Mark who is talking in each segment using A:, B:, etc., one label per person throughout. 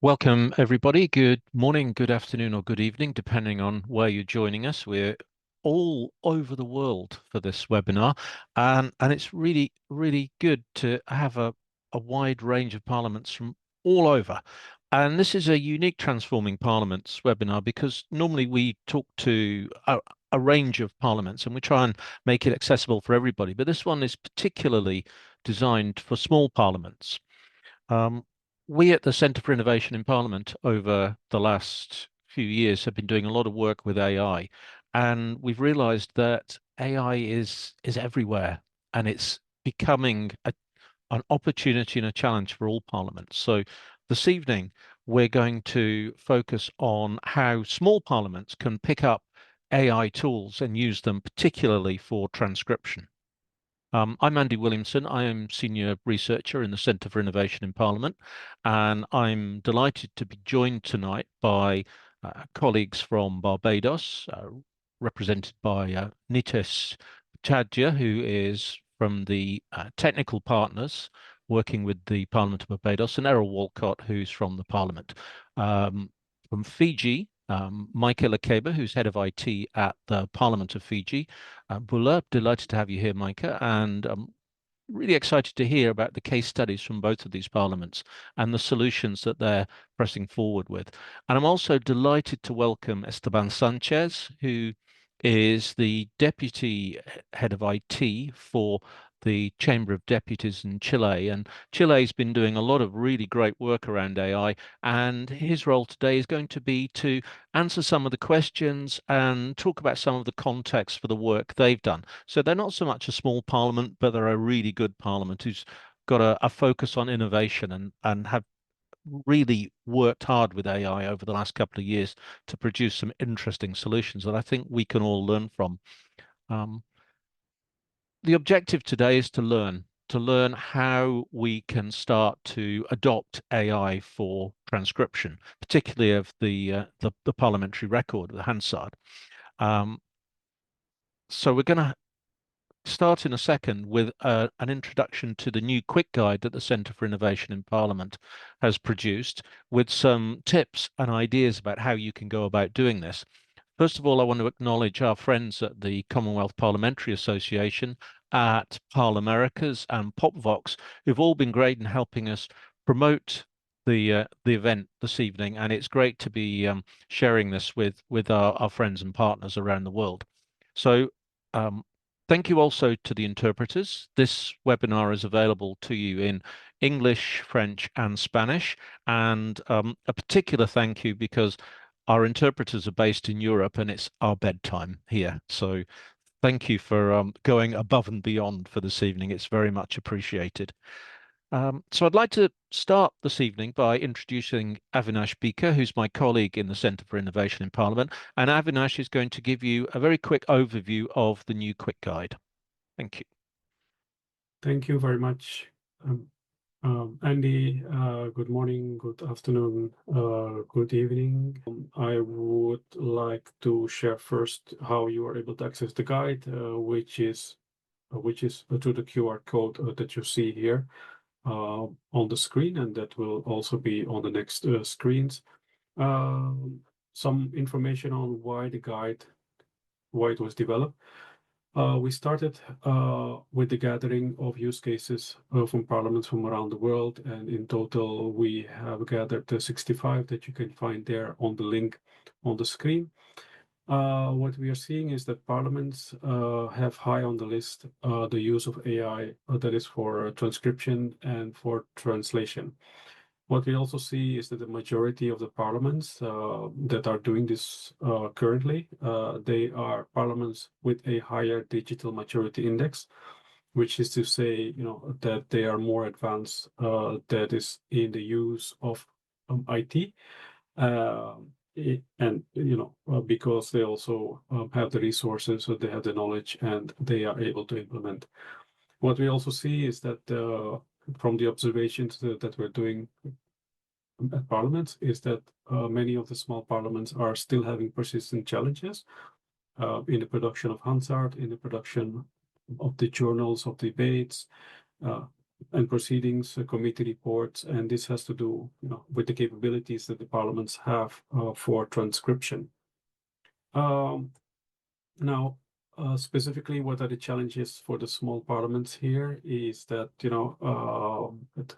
A: Welcome, everybody. Good morning, good afternoon, or good evening, depending on where you're joining us. We're all over the world for this webinar, and it's really, really good to have a wide range of parliaments from all over. And this is a unique Transforming Parliaments webinar because normally we talk to a range of parliaments and we try and make it accessible for everybody. But this one is particularly designed for small parliaments. Um, we at the Centre for Innovation in Parliament over the last few years have been doing a lot of work with AI, and we've realised that AI is everywhere, and it's becoming an opportunity and a challenge for all parliaments. So this evening we're going to focus on how small parliaments can pick up AI tools and use them, particularly for transcription. I'm Andy Williamson. I am Senior Researcher in the Centre for Innovation in Parliament, and I'm delighted to be joined tonight by colleagues from Barbados, represented by Nitesh Pucchadya, who is from the technical partners working with the Parliament of Barbados, and Errol Walcott, who's from the Parliament. From Fiji, Maika Lakeba, who's head of IT at the Parliament of Fiji. Bulla, delighted to have you here, Maika, and I'm really excited to hear about the case studies from both of these parliaments and the solutions that they're pressing forward with. And I'm also delighted to welcome Esteban Sanchez, who is the Deputy Head of IT for the Chamber of Deputies in Chile. And Chile's been doing a lot of really great work around AI, and his role today is going to be to answer some of the questions and talk about some of the context for the work they've done. So they're not so much a small parliament, but they're a really good parliament who's got a focus on innovation and have really worked hard with AI over the last couple of years to produce some interesting solutions that I think we can all learn from. Um, the objective today is to learn how we can start to adopt AI for transcription, particularly of the parliamentary record, the Hansard. Um, so we're going to start in a second with an introduction to the new quick guide that the Centre for Innovation in Parliament has produced with some tips and ideas about how you can go about doing this. First of all, I want to acknowledge our friends at the Commonwealth Parliamentary Association, at Parliamericas and PopVox, who've all been great in helping us promote the event this evening, and it's great to be sharing this with our friends and partners around the world. So um, thank you also to the interpreters. This webinar is available to you in English, French, and Spanish. And a particular thank you because our interpreters are based in Europe and it's our bedtime here. So thank you for going above and beyond for this evening. It's very much appreciated. So I'd like to start this evening by introducing Avinash Bikha, who's my colleague in the Centre for Innovation in Parliament. And Avinash is going to give you a very quick overview of the new quick guide. Thank you.
B: Thank you very much, Andy. Good morning, good afternoon, good evening. I would like to share first how you are able to access the guide, which is through the QR code that you see here on the screen, and that will also be on the next screens. Some information on why it was developed. We started with the gathering of use cases from parliaments from around the world, and in total we have gathered 65 that you can find there on the link on the screen. What we are seeing is that parliaments have high on the list the use of AI that is for transcription and for translation. What we also see is that the majority of the parliaments that are doing this currently, they are parliaments with a higher digital maturity index, which is to say, that they are more advanced, that is in the use of IT. And because they also have the resources, so they have the knowledge and they are able to implement. What we also see is that from the observations that we're doing at parliaments is that many of the small parliaments are still having persistent challenges in the production of Hansard, in the production of the journals of debates, and proceedings, committee reports, and this has to do, with the capabilities that the parliaments have for transcription. Now, specifically, what are the challenges for the small parliaments here is that,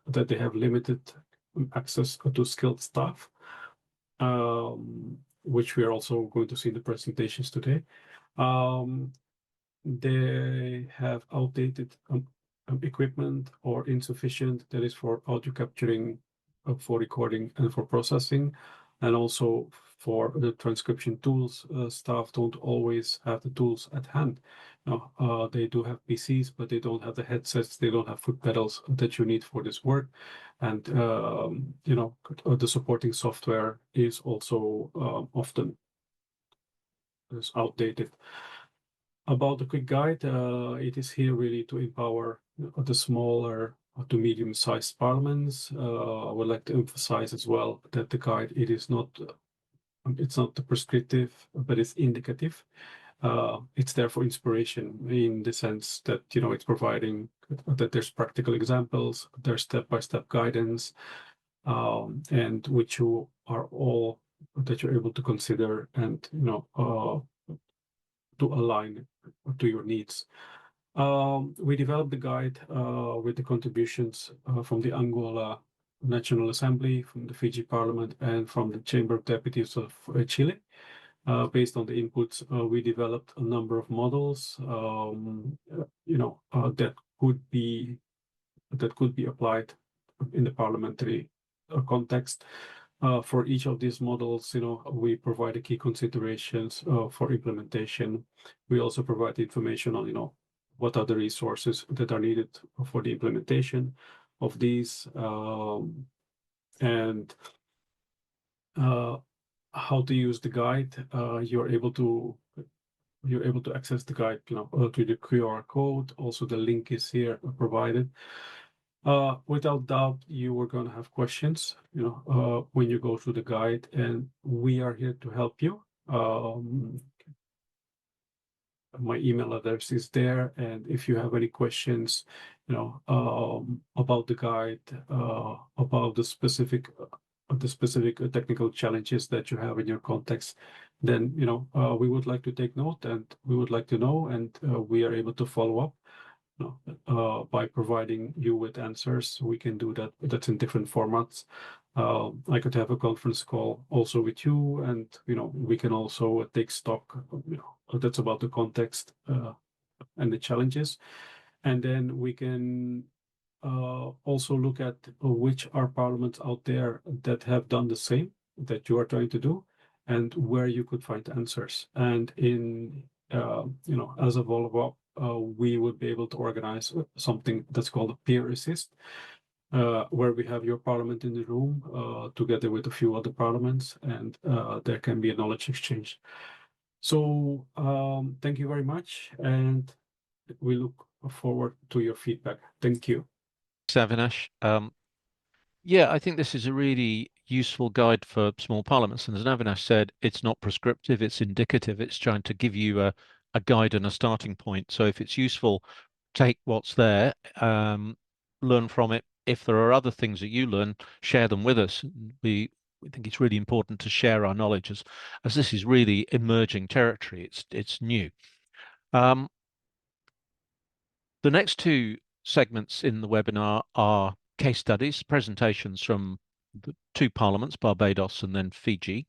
B: that they have limited access to skilled staff, which we are also going to see in the presentations today. They have outdated equipment or insufficient, that is for audio capturing, for recording and for processing, and also for the transcription tools. Staff don't always have the tools at hand. They do have PCs, but they don't have the headsets, they don't have foot pedals that you need for this work. And, the supporting software is also often outdated. About the quick guide, it is here really to empower the smaller to medium-sized parliaments. I would like to emphasize as well that the guide, it's not the prescriptive, but it's indicative. It's there for inspiration in the sense that, it's providing that there's practical examples, there's step-by-step guidance, and which you are all that you're able to consider and, to align to your needs. We developed the guide with the contributions from the Angola National Assembly, from the Fiji Parliament, and from the Chamber of Deputies of Chile. Based on the inputs, we developed a number of models, that could be applied in the parliamentary context. For each of these models, we provide the key considerations for implementation. We also provide information on, what are the resources that are needed for the implementation of these, and how to use the guide. You're able to access the guide, through the QR code. Also, the link is here provided. Without doubt, you are going to have questions, when you go through the guide, and we are here to help you. My email address is there, and if you have any questions, about the guide, about the specific technical challenges that you have in your context, then we would like to take note, and we would like to know, and we are able to follow up. By providing you with answers. We can do that. That's in different formats. I could have a conference call also with you, and we can also take stock. That's about the context and the challenges, and then we can also look at which are parliaments out there that have done the same that you are trying to do, and where you could find answers. And in as a follow-up, we would be able to organize something that's called a peer assist, where we have your parliament in the room together with a few other parliaments, and there can be a knowledge exchange. So thank you very much, and we look forward to your feedback. Thank you.
A: Avinash. Yeah, I think this is a really useful guide for small parliaments. And as Avinash said, it's not prescriptive, it's indicative. It's trying to give you a guide and a starting point. So if it's useful, take what's there, learn from it. If there are other things that you learn, share them with us. We think it's really important to share our knowledge as this is really emerging territory. It's new. The next two segments in the webinar are case studies, presentations from the two parliaments, Barbados and then Fiji.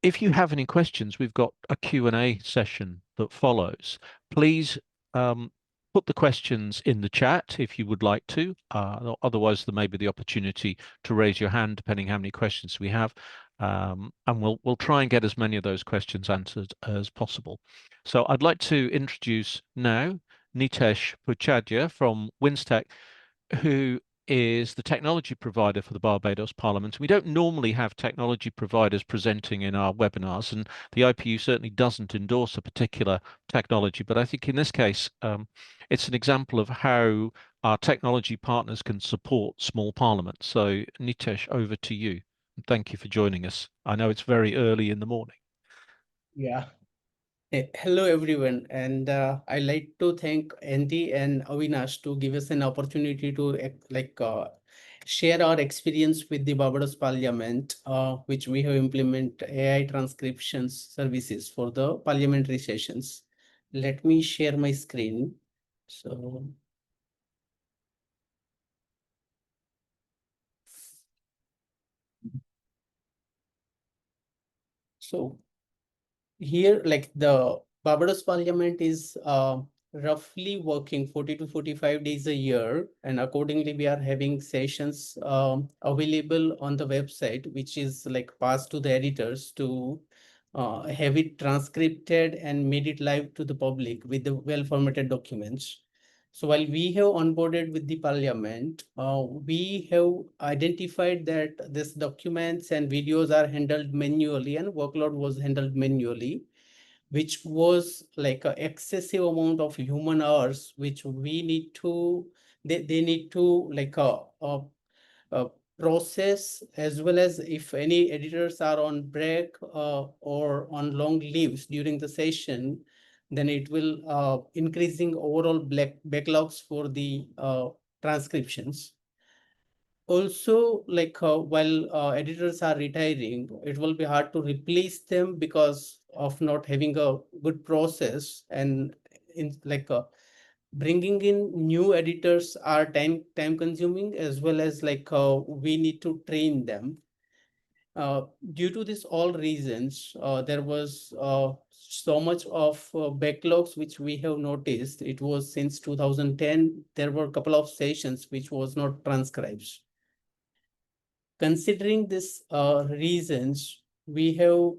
A: If you have any questions, we've got a Q&A session that follows. Please put the questions in the chat if you would like to. Otherwise, there may be the opportunity to raise your hand depending how many questions we have. And we'll try and get as many of those questions answered as possible. So I'd like to introduce now Nitesh Pucchadya from Winzech, who is the technology provider for the Barbados Parliament. We don't normally have technology providers presenting in our webinars, and the IPU certainly doesn't endorse a particular technology. But I think in this case, it's an example of how our technology partners can support small parliaments. So Nitesh, over to you. Thank you for joining us. I know it's very early in the morning.
C: Yeah. Hello everyone, and I'd like to thank Andy and Avinash to give us an opportunity to share our experience with the Barbados Parliament, which we have implement AI transcriptions services for the parliamentary sessions. Let me share my screen. So here, like the Barbados Parliament is roughly working 40 to 45 days a year, and accordingly, we are having sessions available on the website, which is like passed to the editors to have it transcribed and made it live to the public with the well-formatted documents. So while we have onboarded with the Parliament, we have identified that these documents and videos are handled manually and workload was handled manually, which was like an excessive amount of human hours, which we need to, they need to like a process, as well as if any editors are on break or on long leaves during the session, then it will increasing overall backlogs for the transcriptions. Also, while editors are retiring, it will be hard to replace them because of not having a good process, and in bringing in new editors are time consuming, as well as we need to train them. Due to this all reasons, there was so much of backlogs which we have noticed. It was since 2010 there were a couple of sessions which was not transcribed. Considering this reasons, we have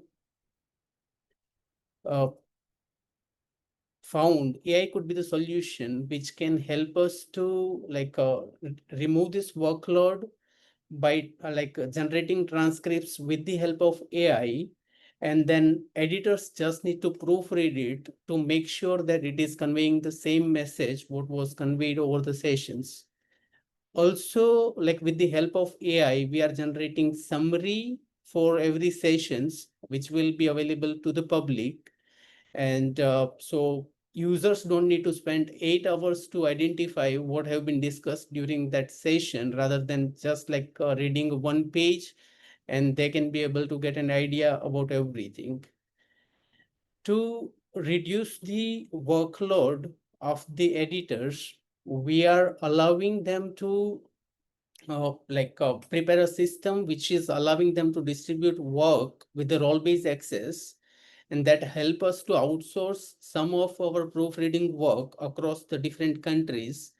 C: found AI could be the solution which can help us to remove this workload by generating transcripts with the help of AI, and then editors just need to proofread it to make sure that it is conveying the same message what was conveyed over the sessions. Also, like with the help of AI, we are generating summary for every sessions, which will be available to the public. And so users don't need to spend 8 hours to identify what have been discussed during that session, rather than just reading one page, and they can be able to get an idea about everything. To reduce the workload of the editors, we are allowing them to prepare a system which is allowing them to distribute work with the role-based access, and that help us to outsource some of our proofreading work across the different countries,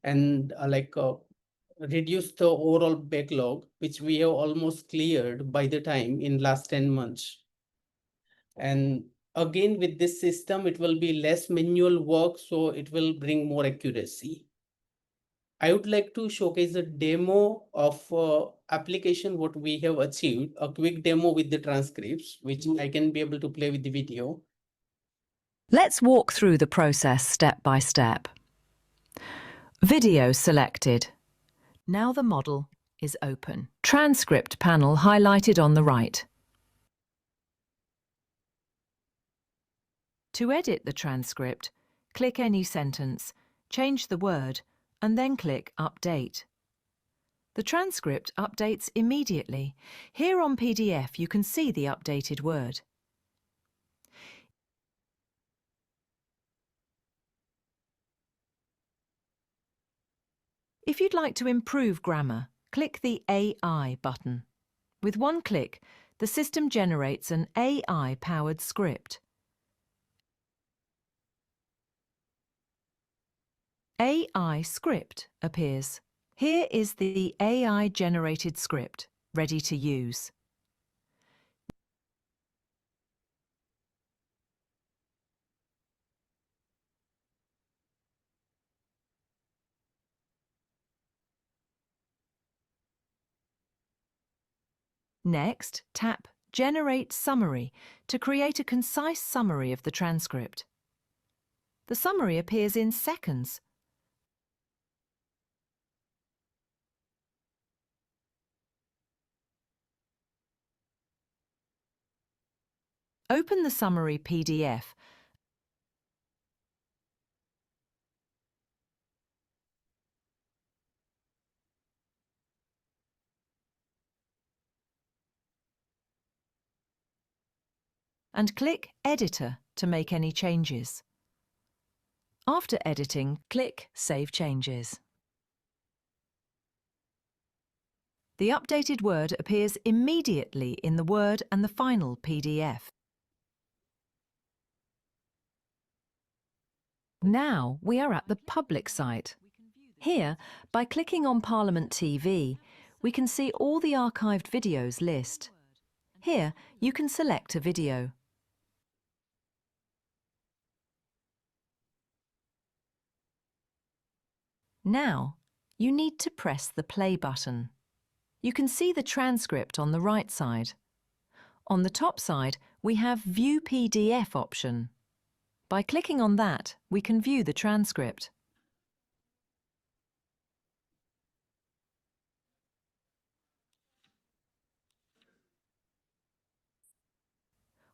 C: and reduce the overall backlog, which we have almost cleared by the time in last 10 months. And again, with this system, it will be less manual work, so it will bring more accuracy. I would like to showcase a demo of application what we have achieved, a quick demo with the transcripts, which I can be able to play with the video.
D: Let's walk through the process step by step. Video selected. Now the model is open. Transcript panel highlighted on the right. To edit the transcript, click any sentence, change the word, and then click Update. The transcript updates immediately. Here on PDF, you can see the updated word. If you'd like to improve grammar, click the AI button. With one click, the system generates an AI-powered script. AI script appears. Here is the AI-generated script, ready to use. Next, tap Generate Summary to create a concise summary of the transcript. The summary appears in seconds. Open the summary PDF and click Editor to make any changes. After editing, click Save Changes. The updated word appears immediately in the Word and the final PDF. Now we are at the public site. Here, by clicking on Parliament TV, we can see all the archived videos list. Here, you can select a video. Now, you need to press the play button. You can see the transcript on the right side. On the top side, we have View PDF option. By clicking on that, we can view the transcript.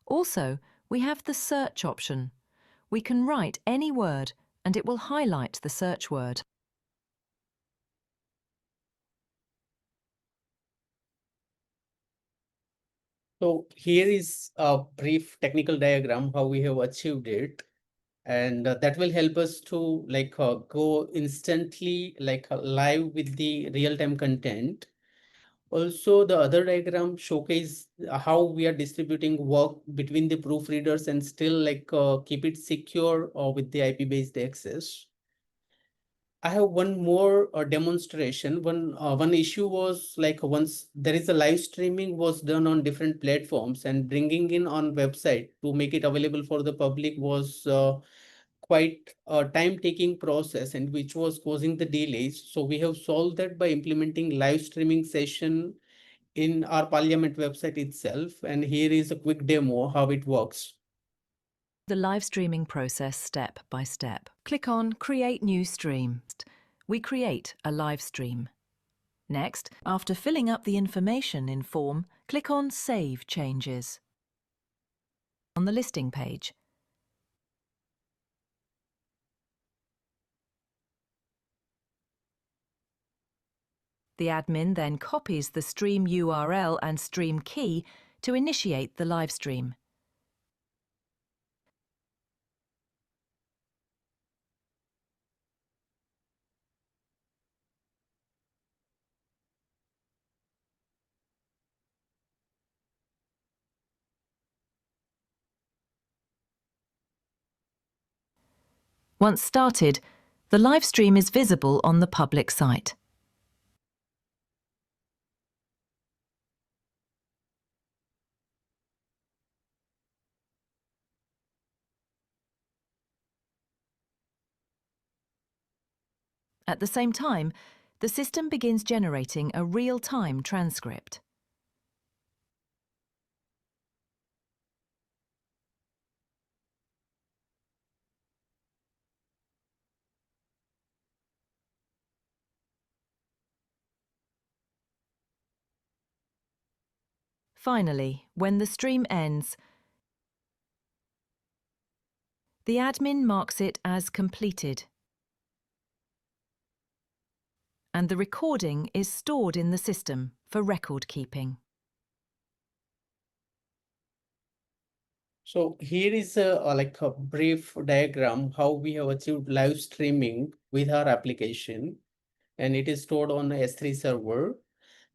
D: Also, we have the search option. We can write any word and it will highlight the search word.
C: So here is a brief technical diagram how we have achieved it, and that will help us to go instantly live with the real-time content. Also, the other diagram showcase how we are distributing work between the proofreaders and still keep it secure with the IP-based access. I have one more demonstration. One issue was once there is a live streaming was done on different platforms, and bringing in on website to make it available for the public was quite a time-taking process, and which was causing the delays. So we have solved that by implementing live streaming session in our Parliament website itself. And here is a quick demo how it works.
D: The live streaming process step by step. Click on Create New Stream. We create a live stream. Next, after filling up the information in form, click on Save Changes. On the listing page, the admin then copies the stream URL and stream key to initiate the live stream. Once started, the live stream is visible on the public site. At the same time, the system begins generating a real-time transcript. Finally, when the stream ends, the admin marks it as completed, and the recording is stored in the system for record keeping.
C: So here is a brief diagram how we have achieved live streaming with our application, and it is stored on a S3 server.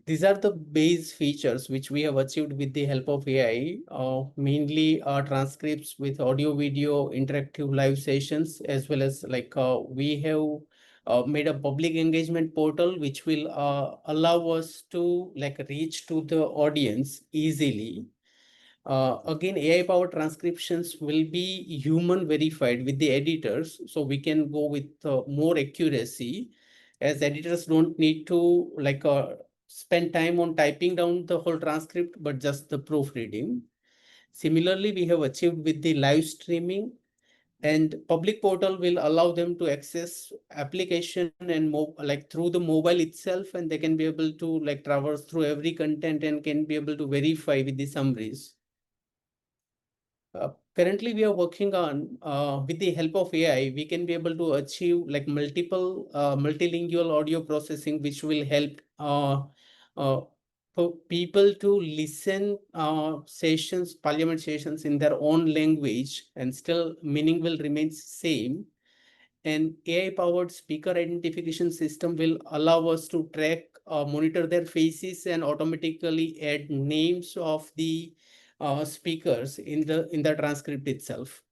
C: These are the base features which we have achieved with the help of AI, mainly transcripts with audio, video, interactive live sessions, as well as we have made a public engagement portal which will allow us to reach to the audience easily. Again, AI-powered transcriptions will be human verified with the editors, so we can go with more accuracy, as editors don't need to spend time on typing down the whole transcript, but just the proofreading. Similarly, we have achieved with the live streaming, and public portal will allow them to access application and through the mobile itself, and they can be able to traverse through every content and can be able to verify with the summaries. Currently, we are working on, with the help of AI, we can be able to achieve multiple multilingual audio processing, which will help for people to listen sessions, parliament sessions in their own language, and still meaning will remain same. An AI-powered speaker identification system will allow us to track, monitor their faces, and automatically add names of the speakers in the transcript itself.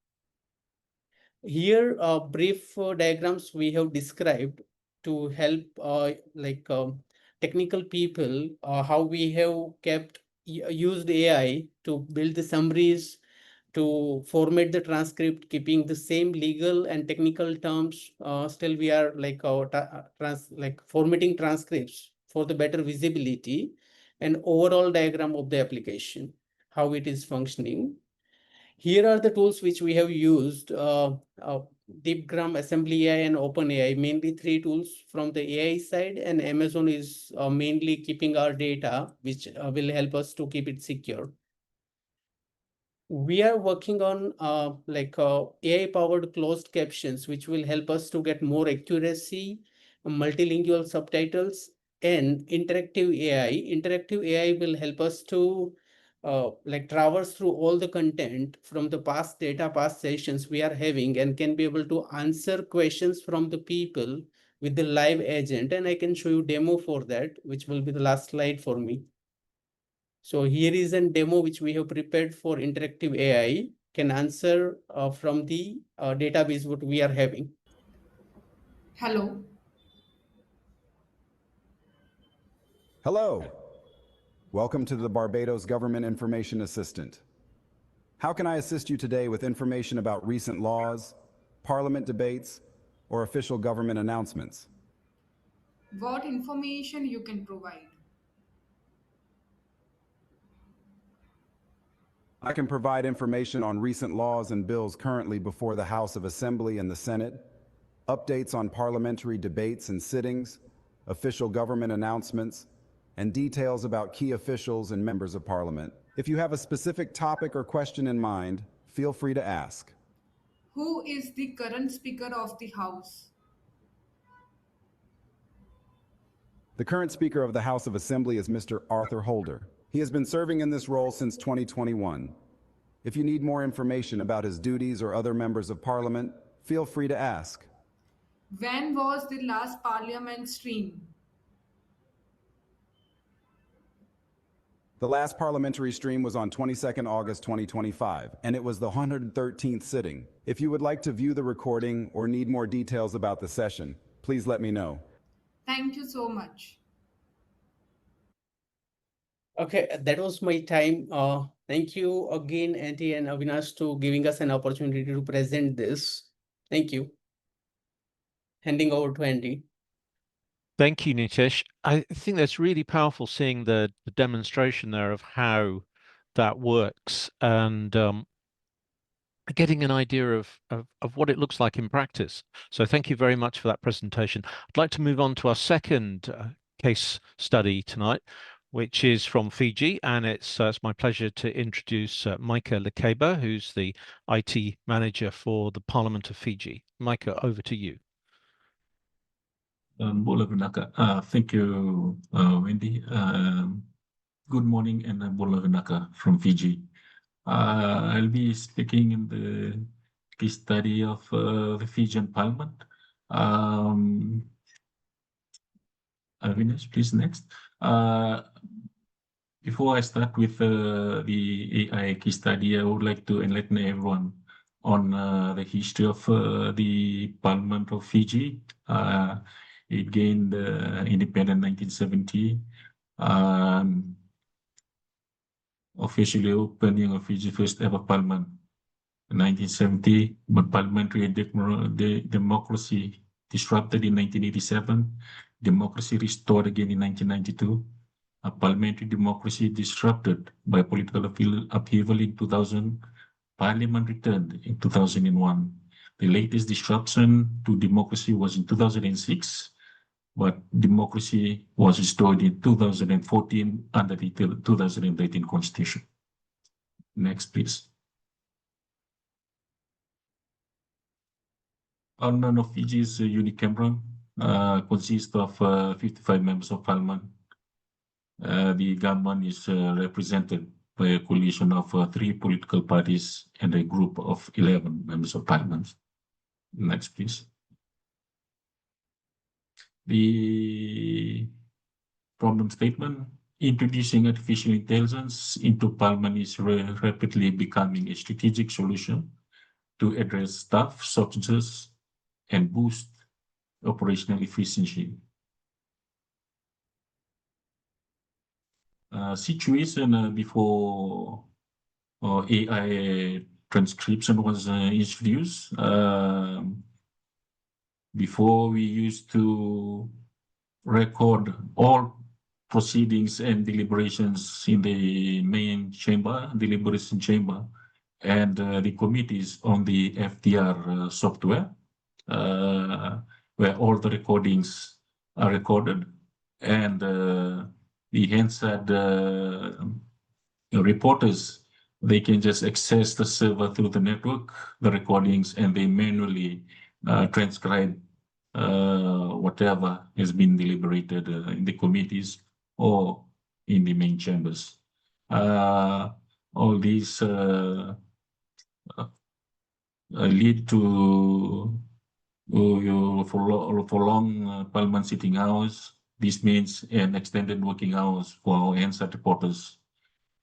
C: Here, brief diagrams we have described to help technical people how we have used AI to build the summaries, to format the transcript, keeping the same legal and technical terms. Still, we are formatting transcripts for the better visibility and overall diagram of the application, how it is functioning. Here are the tools which we have used: DeepGram, Assembly AI, and OpenAI. Mainly 3 tools from the AI side, and Amazon is mainly keeping our data, which will help us to keep it secure. We are working on AI-powered closed captions, which will help us to get more accuracy, multilingual subtitles, and interactive AI. Interactive AI will help us to traverse through all the content from the past data, past sessions we are having, and can be able to answer questions from the people with the live agent. And I can show you demo for that, which will be the last slide for me. So here is a demo which we have prepared for interactive AI, can answer from the database what we are having.
E: Hello.
F: Hello. Welcome to the Barbados Government Information Assistant. How can I assist you today with information about recent laws, parliament debates, or official government announcements?
E: What information you can provide?
F: I can provide information on recent laws and bills currently before the House of Assembly and the Senate, updates on parliamentary debates and sittings, official government announcements, and details about key officials and members of Parliament. If you have a specific topic or question in mind, feel free to ask.
E: Who is the current Speaker of the House?
F: The current Speaker of the House of Assembly is Mr. Arthur Holder. He has been serving in this role since 2021. If you need more information about his duties or other members of Parliament, feel free to ask.
E: When was the last Parliament stream?
F: The last parliamentary stream was on 22nd August 2025, and it was the 113th sitting. If you would like to view the recording or need more details about the session, please let me know.
E: Thank you so much.
C: Okay, that was my time. Thank you again, Andy and Avinash, to giving us an opportunity to present this. Thank you. Handing over to Andy.
A: Thank you, Nitesh. I think that's really powerful seeing the demonstration there of how that works and getting an idea of what it looks like in practice. So thank you very much for that presentation. I'd like to move on to our second case study tonight, which is from Fiji, and it's my pleasure to introduce Maika Lakeba, who's the IT manager for the Parliament of Fiji. Maika, over to you.
G: Thank you, Wendy. Good morning, and Bola Vinaka from Fiji. I'll be speaking in the case study of the Fijian Parliament. Avinash, please next. Before I start with the AI case study, I would like to enlighten everyone on the history of the Parliament of Fiji. It gained independence in 1970. Officially opening of Fiji's first ever parliament in 1970, but parliamentary democracy disrupted in 1987, democracy restored again in 1992, a parliamentary democracy disrupted by political upheaval in 2000, parliament returned in 2001. The latest disruption to democracy was in 2006, but democracy was restored in 2014 under the 2013 Constitution. Next, please. Parliament of Fiji is unicameral, consists of 55 members of Parliament. the government is represented by a coalition of 3 political parties and a group of 11 members of parliament. Next, please. The problem statement: introducing artificial intelligence into parliament is rapidly becoming a strategic solution to address staff shortages and boost operational efficiency. Situation before AI transcription was introduced. Before, we used to record all proceedings and deliberations in the main chamber, deliberation chamber, and the committees on the FDR software, where all the recordings are recorded, and the Hansard reporters, they can just access the server through the network, the recordings, and they manually transcribe whatever has been deliberated in the committees or in the main chambers. All these lead to for long parliament sitting hours. This means an extended working hours for our Hansard reporters,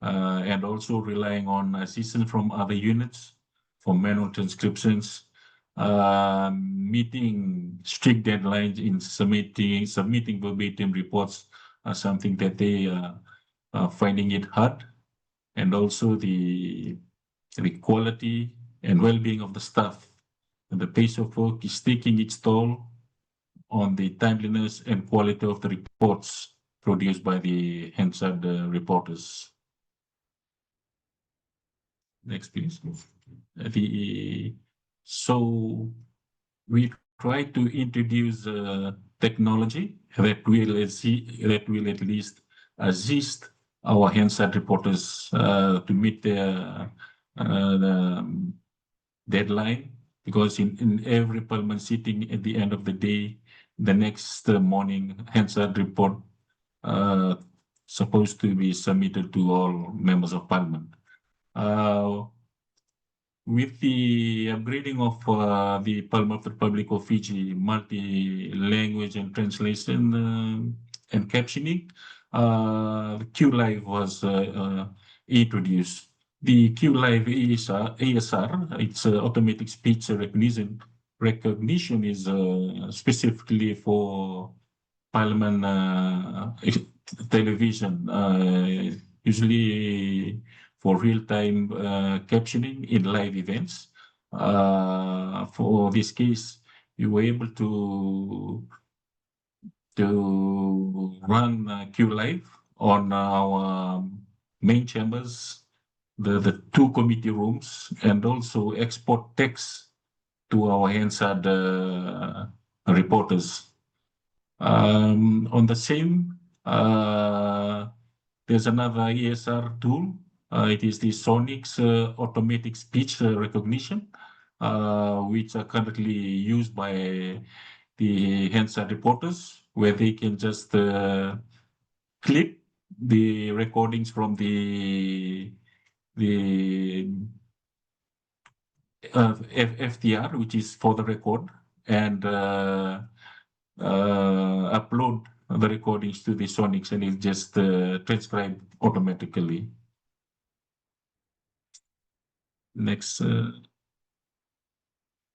G: and also relying on assistance from other units for manual transcriptions, meeting strict deadlines in submitting verbatim reports are something that they are finding it hard, and also the quality and well-being of the staff. And the pace of work is taking its toll on the timeliness and quality of the reports produced by the Hansard reporters. Next, please. So we try to introduce technology that will at least assist our Hansard reporters to meet their deadline, because in every parliament sitting at the end of the day, the next morning Hansard report supposed to be submitted to all members of parliament. With the upgrading of the Parliament of the Republic of Fiji multi-language and translation and captioning, QLive was introduced. The QLive ASR, it's automatic speech recognition, is specifically for Parliament television, usually for real-time captioning in live events. For this case, you were able to run QLive on our main chambers, the 2 committee rooms, and also export text to our Hansard reporters. On the same, there's another ESR tool. It is the Sonics automatic speech recognition, which are currently used by the Hansard reporters, where they can just clip the recordings from the FDR, which is for the record, and upload the recordings to the Sonics, and it just transcribe automatically. Next.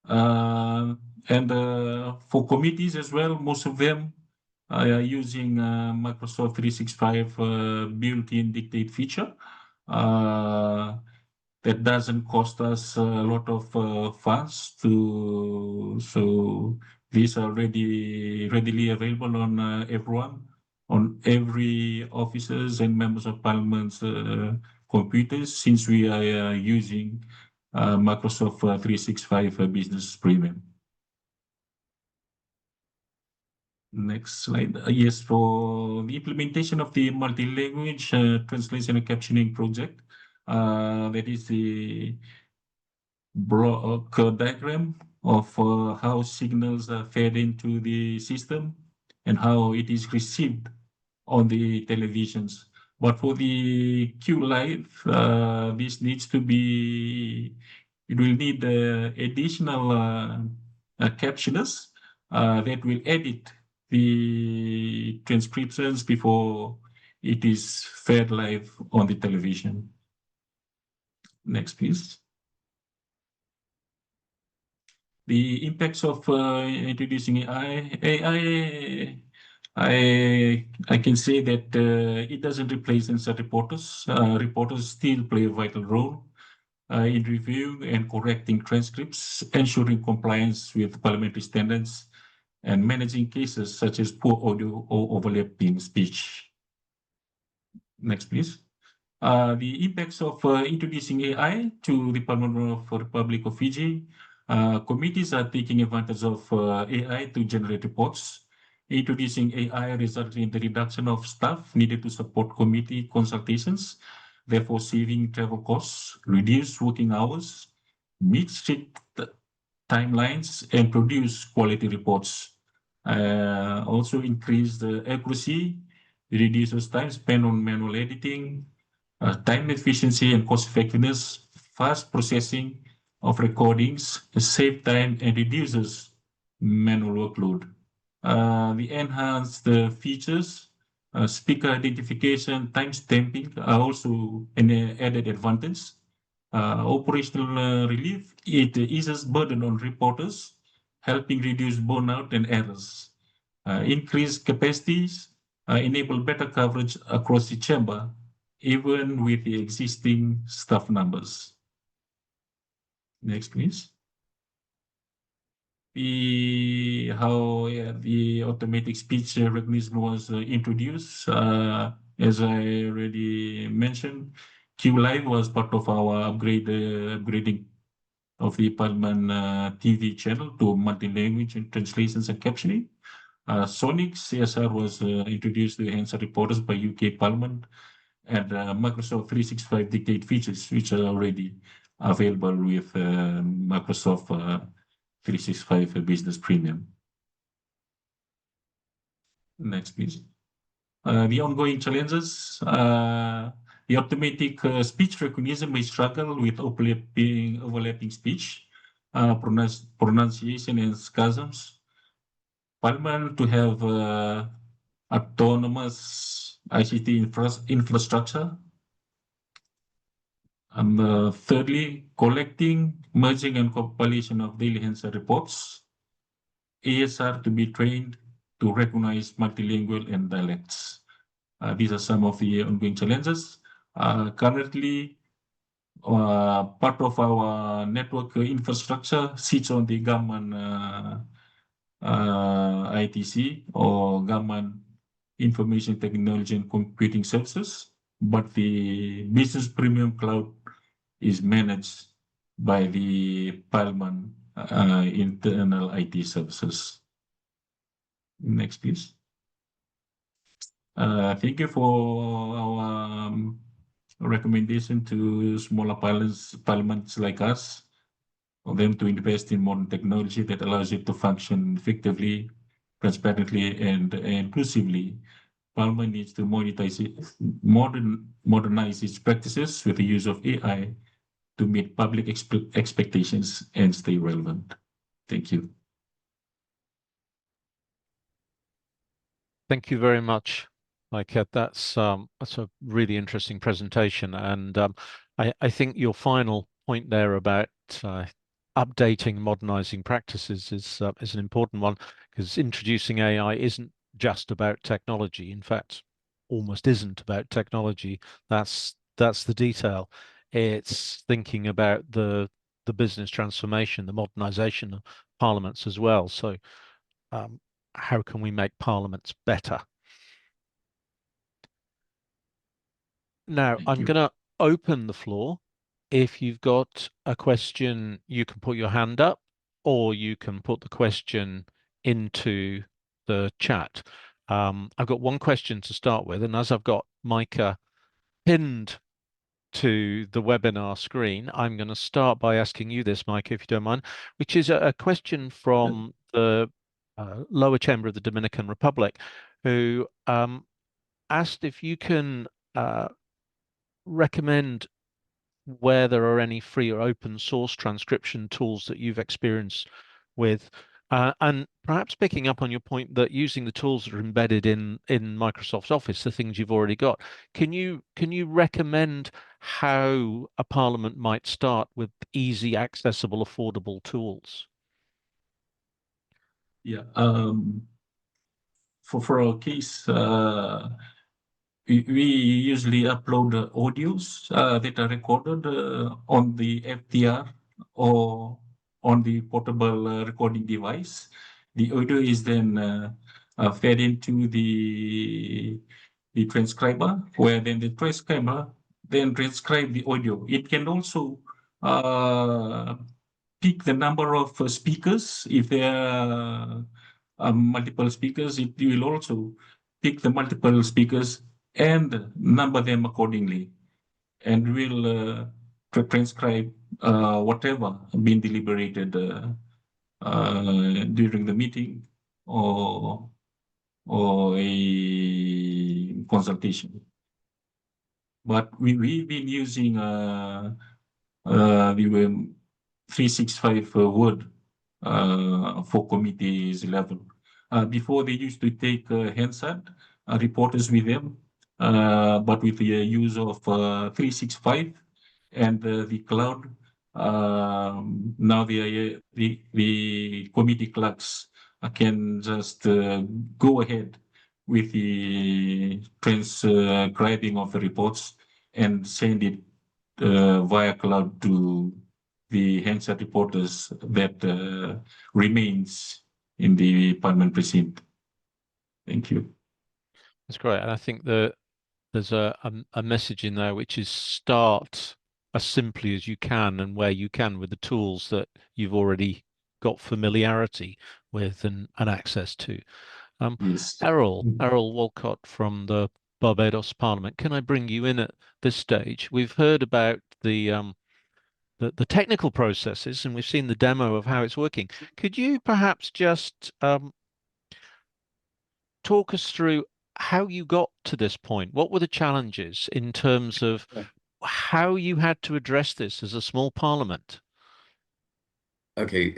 G: And for committees as well, most of them are using Microsoft 365 built-in dictate feature. That doesn't cost us a lot of funds so these are readily available on everyone, on every officers and members of parliament's computers, since we are using Microsoft 365 Business Premium. Next slide. Yes, for the implementation of the multi-language translation and captioning project, that is the block diagram of how signals are fed into the system and how it is received on the televisions. But for the Q Live, this needs to be, it will need additional captioners that will edit the transcriptions before it is fed live on the television. Next, please. The impacts of introducing AI. I can say that it doesn't replace inside reporters. Reporters still play a vital role in reviewing and correcting transcripts, ensuring compliance with parliamentary standards, and managing cases such as poor audio or overlapping speech. Next, please. The impacts of introducing AI to the Parliament of the Republic of Fiji. Committees are taking advantage of AI to generate reports. Introducing AI resulted in the reduction of staff needed to support committee consultations, therefore saving travel costs, reduce working hours, meet strict timelines, and produce quality reports. Also increase the accuracy, reduces time spent on manual editing, time efficiency and cost effectiveness, fast processing of recordings, save time and reduces manual workload. The enhanced features, speaker identification, time stamping are also an added advantage. Operational relief, it eases burden on reporters, helping reduce burnout and errors. Increase capacities, enable better coverage across the chamber, even with the existing staff numbers. Next, please. How the automatic speech recognition was introduced. As I already mentioned, Q Live was part of our upgrading of the Parliament TV channel to multi-language and translations and captioning. Sonic CSR was introduced to enhance reporters by UK Parliament, and Microsoft 365 dictate features, which are already available with Microsoft 365 Business Premium. Next, please. The ongoing challenges. The automatic speech recognition may struggle with overlapping speech, pronunciation, and schisms. Parliament to have autonomous ICT infrastructure. And thirdly, collecting, merging, and compilation of daily Hansard reports. ASR to be trained to recognize multilingual and dialects. These are some of the ongoing challenges. Currently, part of our network infrastructure sits on the government ITC, or Government Information Technology and Computing Services, but the Business Premium Cloud is managed by the Parliament internal IT services. Next, please. Thank you for our recommendation to smaller parliaments like us, for them to invest in modern technology that allows it to function effectively, transparently, and inclusively. Parliament needs to modernize its practices with the use of AI to meet public expectations and stay relevant. Thank you.
A: Thank you very much, Maika. That's a really interesting presentation, and I think your final point there about updating, modernizing practices is an important one, because introducing AI isn't just about technology. In fact, almost isn't about technology. That's the detail. It's thinking about the business transformation, the modernization of parliaments as well. So how can we make parliaments better? Now, I'm going to open the floor. If you've got a question, you can put your hand up, or you can put the question into the chat. I've got one question to start with, and as I've got Maika pinned to the webinar screen, I'm going to start by asking you this, Maika, if you don't mind, which is a question from the lower chamber of the Dominican Republic, who asked if you can recommend where there are any free or open source transcription tools that you've experienced with. And perhaps picking up on your point that using the tools that are embedded in Microsoft Office, the things you've already got, can you recommend how a parliament might start with easy, accessible, affordable tools?
G: Yeah. For our case, we usually upload the audios that are recorded on the FTR or on the portable recording device. The audio is then fed into the transcriber, where then the transcriber then transcribe the audio. It can also pick the number of speakers. If there are multiple speakers, it will also pick the multiple speakers and number them accordingly, and will transcribe whatever been deliberated during the meeting or a consultation. But we've been using the 365 Word for committees level. Before they used to take Hansard reporters with them, but with the use of 365 and the cloud, now the committee clerks can just go ahead with the transcribing of the reports and send it via cloud to the Hansard reporters that remains in the Parliament precinct. Thank you.
A: That's great. And I think that there's a message in there which is start as simply as you can and where you can with the tools that you've already got familiarity with and access to.
G: Yes.
A: Errol Walcott from the Barbados Parliament, can I bring you in at this stage? We've heard about the technical processes and we've seen the demo of how it's working. Could you perhaps just talk us through how you got to this point? What were the challenges in terms of how you had to address this as a small parliament?
H: Okay,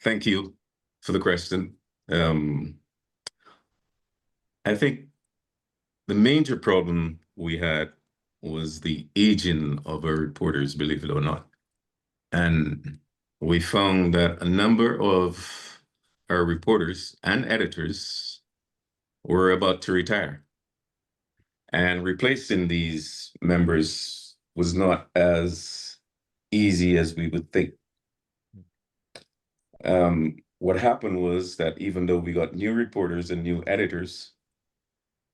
H: thank you for the question. I think the major problem we had was the aging of our reporters, believe it or not. And we found that a number of our reporters and editors were about to retire. And replacing these members was not as easy as we would think. What happened was that even though we got new reporters and new editors,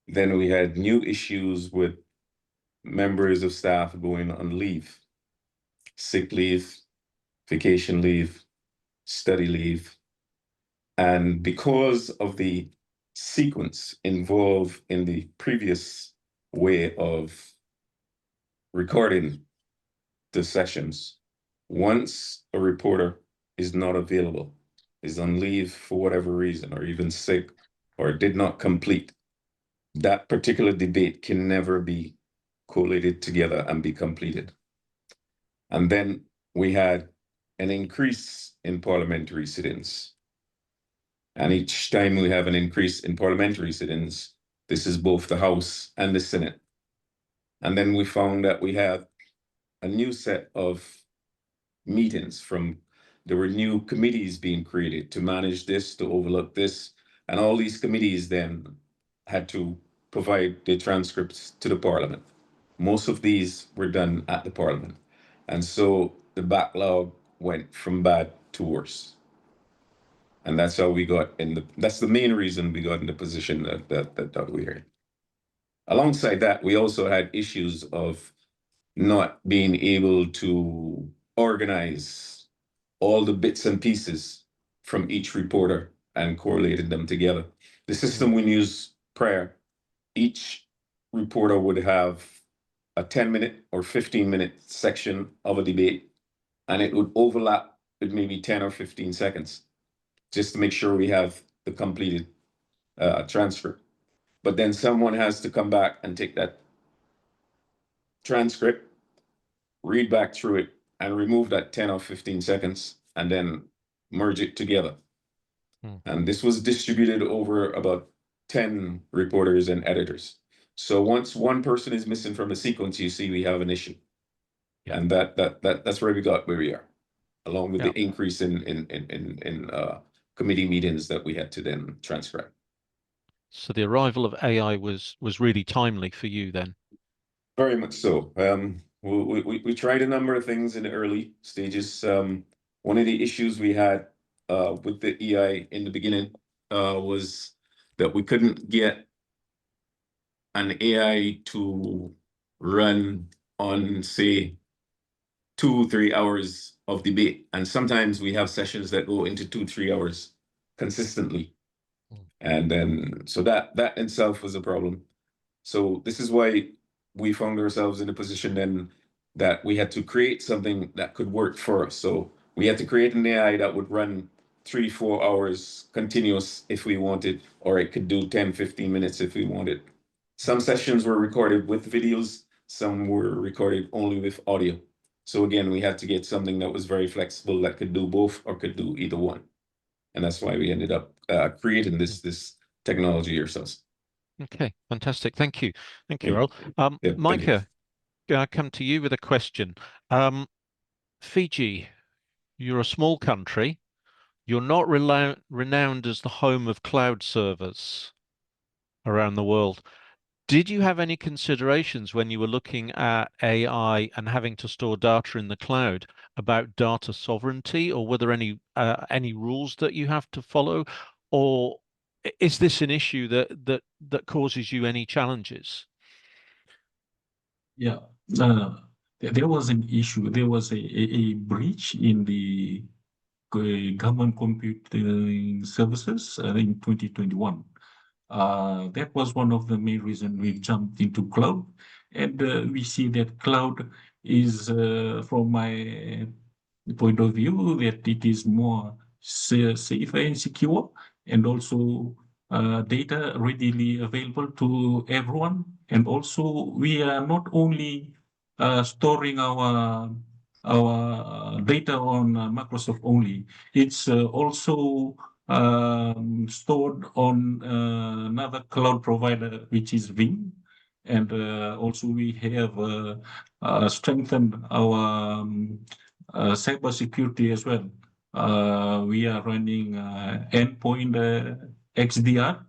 H: then we had new issues with members of staff going on leave, sick leave, vacation leave, study leave. And because of the sequence involved in the previous way of recording the sessions, once a reporter is not available, is on leave for whatever reason, or even sick, or did not complete, that particular debate can never be collated together and be completed. And then we had an increase in parliamentary sit-ins. And each time we have an increase in parliamentary sit-ins, this is both the House and the Senate. And then we found that we have a new set of meetings there were new committees being created to manage this, to overlook this. And all these committees then had to provide the transcripts to the Parliament. Most of these were done at the Parliament. And so the backlog went from bad to worse. And that's how we got that's the main reason we got in the position that we're in. Alongside that, we also had issues of not being able to organize all the bits and pieces from each reporter and correlated them together. The system we used prior, each reporter would have a 10-minute or 15-minute section of a debate, and it would overlap with maybe 10 or 15 seconds, just to make sure we have the completed transcript. but then someone has to come back and take that transcript, read back through it, and remove that 10 or 15 seconds, and then merge it together. And this was distributed over about 10 reporters and editors. So once one person is missing from the sequence, you see we have an issue.
A: Yeah.
H: And that's where we got where we are, along with the increase in committee meetings that we had to then transcribe.
A: So the arrival of AI was really timely for you then.
H: Very much so. We tried a number of things in the early stages. One of the issues we had with the EI in the beginning was that we couldn't get an AI to run on, say, 2-3 hours of debate. And sometimes we have sessions that go into 2-3 hours consistently. And then, so that itself was a problem. So this is why we found ourselves in a position then that we had to create something that could work for us. So we had to create an AI that would run 3-4 hours continuous if we wanted, or it could do 10-15 minutes if we wanted. Some sessions were recorded with videos, some were recorded only with audio. So again, we had to get something that was very flexible that could do both or could do either one. And that's why we ended up creating this technology ourselves.
A: Okay, fantastic. Thank you. Thank you, Errol.
H: Yeah,
A: Maika, I come to you with a question. Fiji, you're a small country. You're not renowned as the home of cloud servers around the world. Did you have any considerations when you were looking at AI and having to store data in the cloud about data sovereignty, or were there any rules that you have to follow, or is this an issue that causes you any challenges?
G: Yeah, there was an issue. There was a breach in the government computing services in 2021. That was one of the main reasons we jumped into cloud. And we see that cloud is, from my point of view, that it is more safer and secure, and also data readily available to everyone. And also we are not only storing our data on Microsoft only, it's also stored on another cloud provider, which is Vim. And also we have strengthened our cyber security as well. We are running endpoint XDR.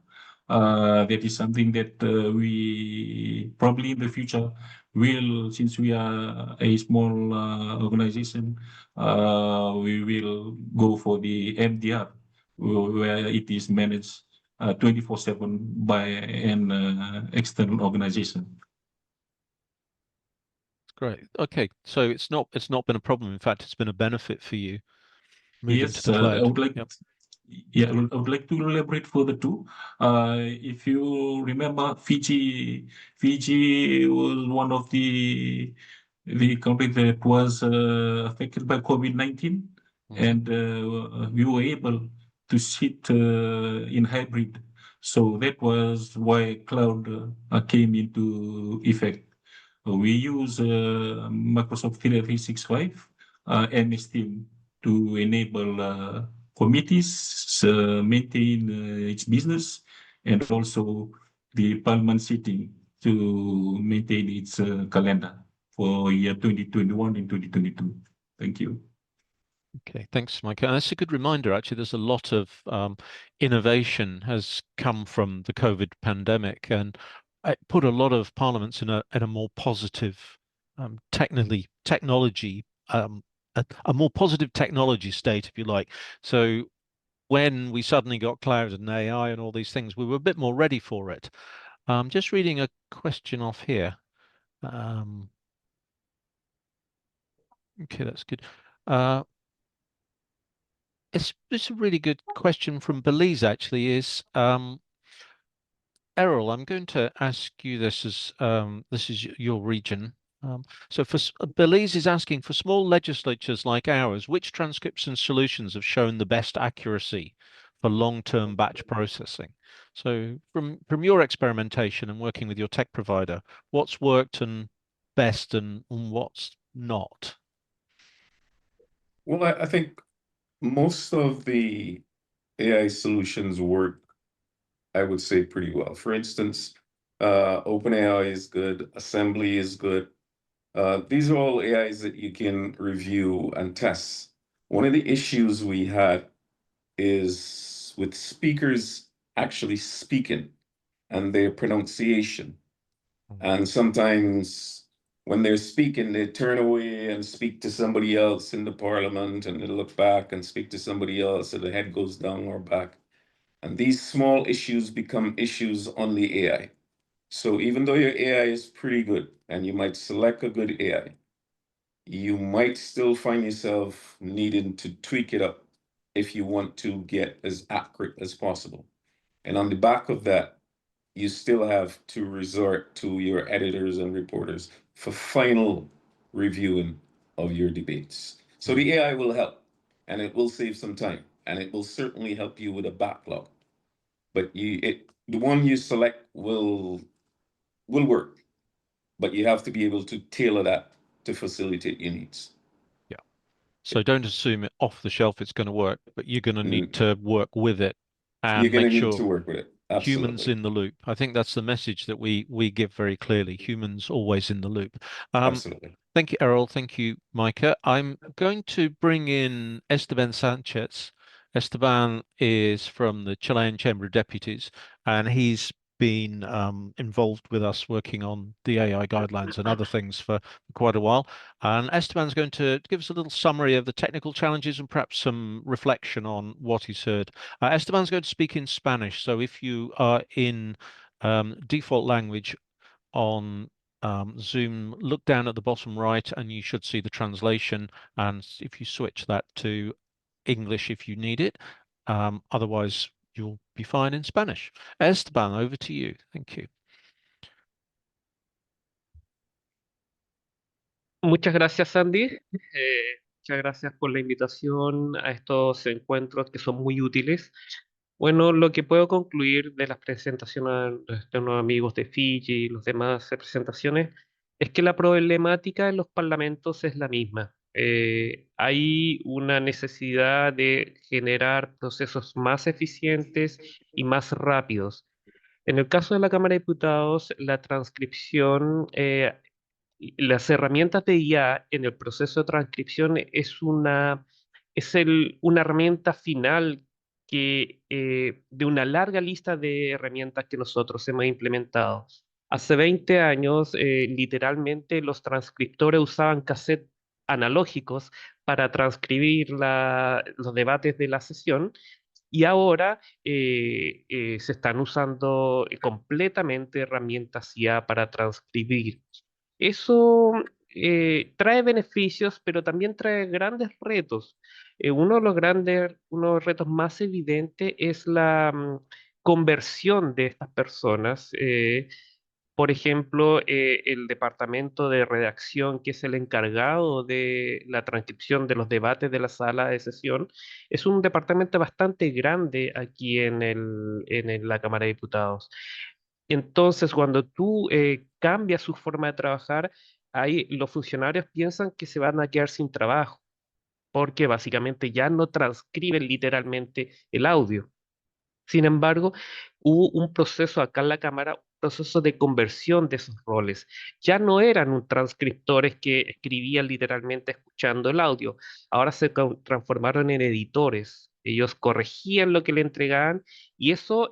G: That is something that we probably in the future will, since we are a small organization, we will go for the MDR, where it is managed 24/7 by an external organization.
A: Great. Okay, so it's not been a problem. In fact, it's been a benefit for you moving to the cloud.
G: I would like. Yep. Yeah, I would like to elaborate further too. If you remember, Fiji was one of the countries that was affected by COVID-19, and we were able to sit in hybrid. So that was why cloud came into effect. We use Microsoft 365 MS Teams to enable committees maintain its business, and also the parliament sitting to maintain its calendar for year 2021 and 2022. Thank you.
A: Okay, thanks, Mike. That's a good reminder. Actually, there's a lot of innovation has come from the COVID pandemic, and it put a lot of parliaments in a more positive, technology, a more positive technology state, if you like. So when we suddenly got cloud and AI and all these things, we were a bit more ready for it. Just reading a question off here. Okay, that's good. It's a really good question from Belize, actually, is Errol, I'm going to ask you this as this is your region. So Belize is asking, for small legislatures like ours, which transcription solutions have shown the best accuracy for long-term batch processing. So from your experimentation and working with your tech provider, what's worked and best and what's not?
H: Well, I think most of the AI solutions work, I would say, pretty well. For instance, OpenAI is good, Assembly is good. These are all AIs that you can review and test. One of the issues we had is with speakers actually speaking and their pronunciation. And sometimes when they're speaking, they turn away and speak to somebody else in the parliament, and they look back and speak to somebody else, so the head goes down or back. And these small issues become issues on the AI. So even though your AI is pretty good and you might select a good AI, you might still find yourself needing to tweak it up if you want to get as accurate as possible. And on the back of that, you still have to resort to your editors and reporters for final reviewing of your debates. So the AI will help, and it will save some time, and it will certainly help you with a backlog. But the one you select will work, but you have to be able to tailor that to facilitate your needs.
A: Yeah. So don't assume it off the shelf it's going to work, but you're going to need to work with it and
H: You're going to
A: make
H: need
A: sure
H: to work with it.
A: humans
H: Absolutely.
A: in the loop. I think that's the message that we give very clearly. Humans always in the loop.
H: Absolutely.
A: Thank you, Errol. Thank you, Maika. I'm going to bring in Esteban Sanchez. Esteban is from the Chilean Chamber of Deputies, and he's been involved with us working on the AI guidelines and other things for quite a while. And Esteban's going to give us a little summary of the technical challenges and perhaps some reflection on what he's heard. Esteban's going to speak in Spanish, so if you are in default language on Zoom, look down at the bottom right and you should see the translation. And if you switch that to English if you need it, otherwise you'll be fine in Spanish. Esteban, over to you. Thank you.
I: Muchas gracias, Sandy. Muchas gracias por la invitación a estos encuentros que son muy útiles. Bueno, lo que puedo concluir de las presentaciones de los amigos de Fiji y los demás presentaciones es que la problemática en los parlamentos es la misma. Hay una necesidad de generar procesos más eficientes y más rápidos. En el caso de la Cámara de Diputados, la transcripción las herramientas de IA en el proceso de transcripción una herramienta final de una larga lista de herramientas que nosotros hemos implementado. Hace 20 años, literalmente, los transcriptores usaban cassettes analógicos para transcribir los debates de la sesión. Y ahora se están usando completamente herramientas IA para transcribir. Eso trae beneficios, pero también trae grandes retos. Uno de los retos más evidentes es la conversión de estas personas. Por ejemplo, el departamento de redacción, que es el encargado de la transcripción de los debates de la sala de sesión, es un departamento bastante grande aquí en la Cámara de Diputados. Entonces, cuando tú cambias su forma de trabajar, ahí los funcionarios piensan que se van a quedar sin trabajo, porque básicamente ya no transcriben literalmente el audio. Sin embargo, hubo un proceso acá en la Cámara, un proceso de conversión de esos roles. Ya no eran transcriptores que escribían literalmente escuchando el audio, ahora se transformaron en editores. Ellos corregían lo que le entregaban y eso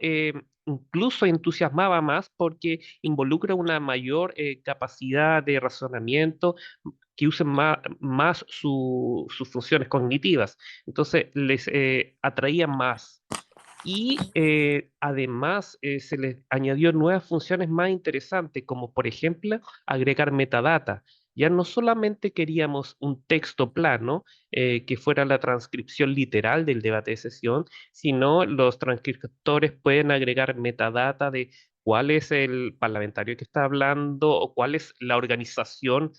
I: incluso entusiasmaba más porque involucra una mayor capacidad de razonamiento, que usen más sus funciones cognitivas. Entonces les atraía más. Y además se les añadió nuevas funciones más interesantes, como por ejemplo agregar metadata. Ya no solamente queríamos un texto plano que fuera la transcripción literal del debate de sesión, sino los transcriptores pueden agregar metadata de cuál es el parlamentario que está hablando o cuál es la organización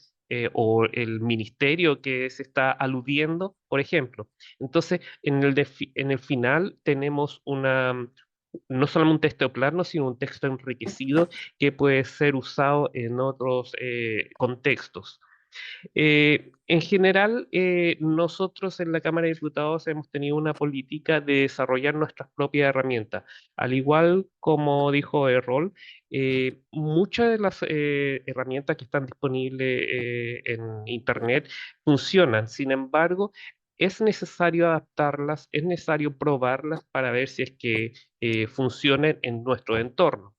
I: o el ministerio que se está aludiendo, por ejemplo. Entonces, en el final tenemos no solamente un texto plano, sino un texto enriquecido que puede ser usado en otros contextos. En general, nosotros en la Cámara de Diputados hemos tenido una política de desarrollar nuestras propias herramientas. Al igual como dijo Errol, muchas de las herramientas que están disponibles en Internet funcionan. Sin embargo, es necesario adaptarlas, es necesario probarlas para ver si es que funcionan en nuestro entorno.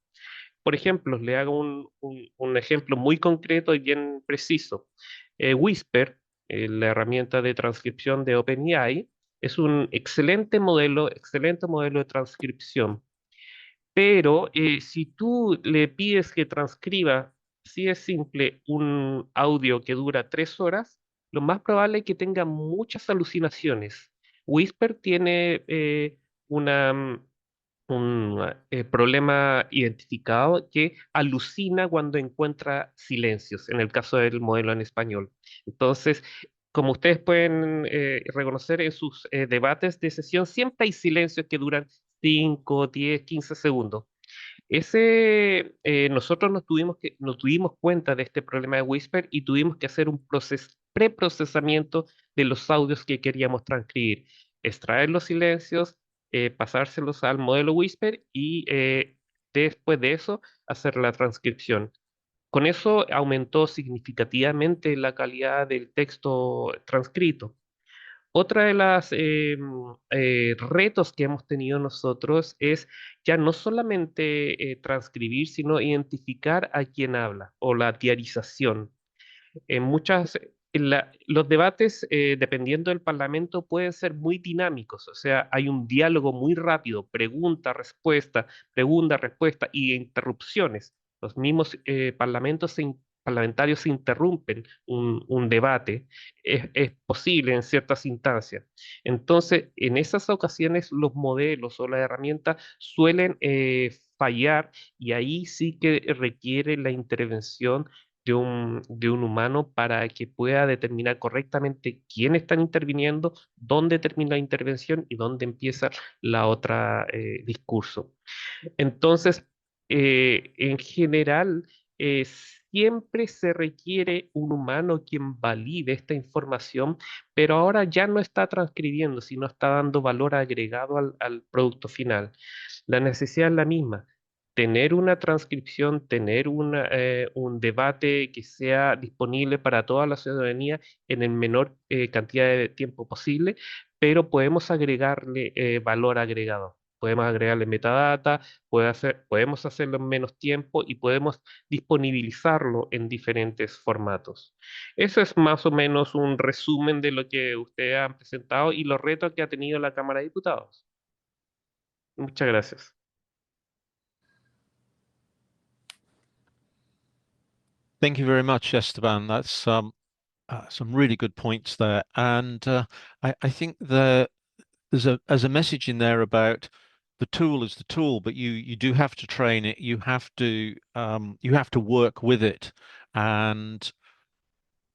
I: Por ejemplo, le hago un ejemplo muy concreto y bien preciso. Whisper, la herramienta de transcripción de OpenAI, es un excelente modelo de transcripción. Pero si tú le pides que transcriba, si es simple, un audio que dura 3 horas, lo más probable es que tenga muchas alucinaciones. Whisper tiene un problema identificado que alucina cuando encuentra silencios, en el caso del modelo en español. Entonces, como ustedes pueden reconocer en sus debates de sesión, siempre hay silencios que duran 5, 10, 15 segundos. Nosotros nos tuvimos cuenta de este problema de Whisper y tuvimos que hacer un preprocesamiento de los audios que queríamos transcribir, extraer los silencios, pasárselos al modelo Whisper y después de eso hacer la transcripción. Con eso aumentó significativamente la calidad del texto transcrito. Otra de las retos que hemos tenido nosotros es ya no solamente transcribir, sino identificar a quién habla o la diarización. Los debates, dependiendo del parlamento, pueden ser muy dinámicos, o sea, hay un diálogo muy rápido, pregunta, respuesta y interrupciones. Los mismos parlamentarios se interrumpen un debate, es posible en ciertas instancias. Entonces, en esas ocasiones, los modelos o las herramientas suelen fallar y ahí sí que requiere la intervención de un humano para que pueda determinar correctamente quién están interviniendo, dónde termina la intervención y dónde empieza la otra discurso. Entonces, en general, siempre se requiere un humano quien valide esta información, pero ahora ya no está transcribiendo, sino está dando valor agregado al producto final. La necesidad es la misma. Tener una transcripción, tener un debate que sea disponible para toda la ciudadanía en el menor cantidad de tiempo posible, pero podemos agregarle valor agregado. Podemos agregarle metadata, podemos hacerlo en menos tiempo y podemos disponibilizarlo en diferentes formatos. Eso es más o menos un resumen de lo que ustedes han presentado y los retos que ha tenido la Cámara de Diputados. Muchas gracias.
A: Thank you very much, Esteban. That's some really good points there, and I think there's a message in there about the tool is the tool, but you do have to train it. You have to work with it, and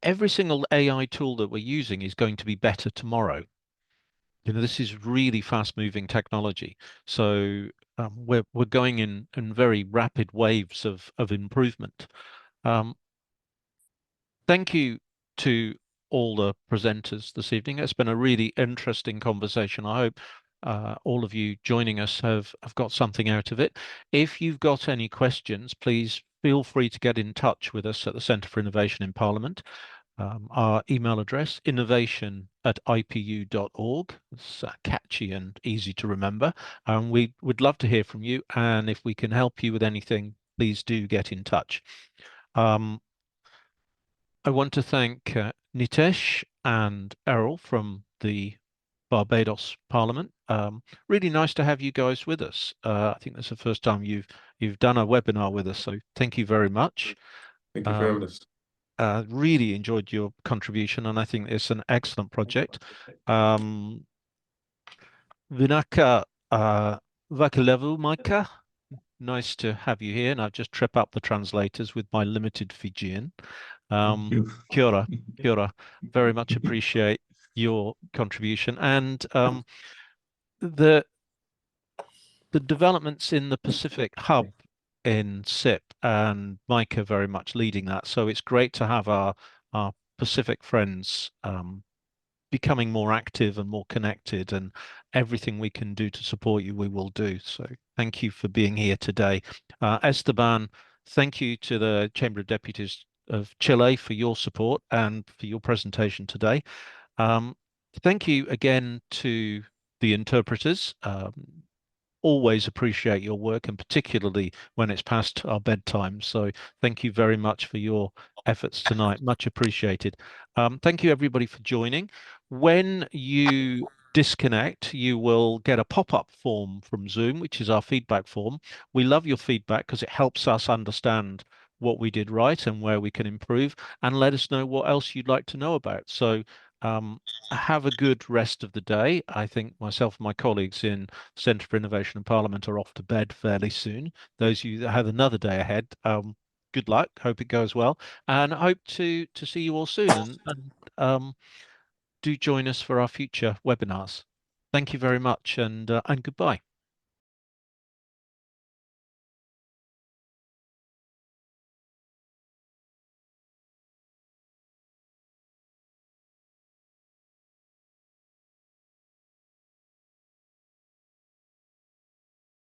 A: every single AI tool that we're using is going to be better tomorrow. You know, this is really fast-moving technology, so we're going in very rapid waves of improvement. Thank you to all the presenters this evening. It's been a really interesting conversation. I hope all of you joining us have got something out of it. If you've got any questions, please feel free to get in touch with us at the Centre for Innovation in Parliament. Our email address, innovation@ipu.org. It's catchy and easy to remember. And we would love to hear from you. And if we can help you with anything, please do get in touch. I want to thank Nitesh and Errol from the Barbados Parliament. Really nice to have you guys with us. I think that's the first time you've done a webinar with us, so thank you very much.
H: Thank you for having us.
A: Really enjoyed your contribution, and I think it's an excellent project. Vinaka Vakalevu Maika, Nice to have you here. And I've just trip up the translators with my limited Fijian.
G: Thank you.
A: Kia ora, kia ora. Very much appreciate your contribution. And the developments in the Pacific Hub in SIP and Maika very much leading that. So it's great to have our Pacific friends becoming more active and more connected, and everything we can do to support you, we will do. So thank you for being here today. Esteban, thank you to the Chamber of Deputies of Chile for your support and for your presentation today. Thank you again to the interpreters. Always appreciate your work, and particularly when it's past our bedtime. So thank you very much for your efforts tonight. Much appreciated. Thank you everybody for joining. When you disconnect, you will get a pop-up form from Zoom, which is our feedback form. We love your feedback because it helps us understand what we did right and where we can improve, and let us know what else you'd like to know about. So have a good rest of the day. I think myself and my colleagues in Centre for Innovation and Parliament are off to bed fairly soon. Those of you that have another day ahead, good luck. Hope it goes well, and I hope to see you all soon. And do join us for our future webinars. Thank you very much, and goodbye.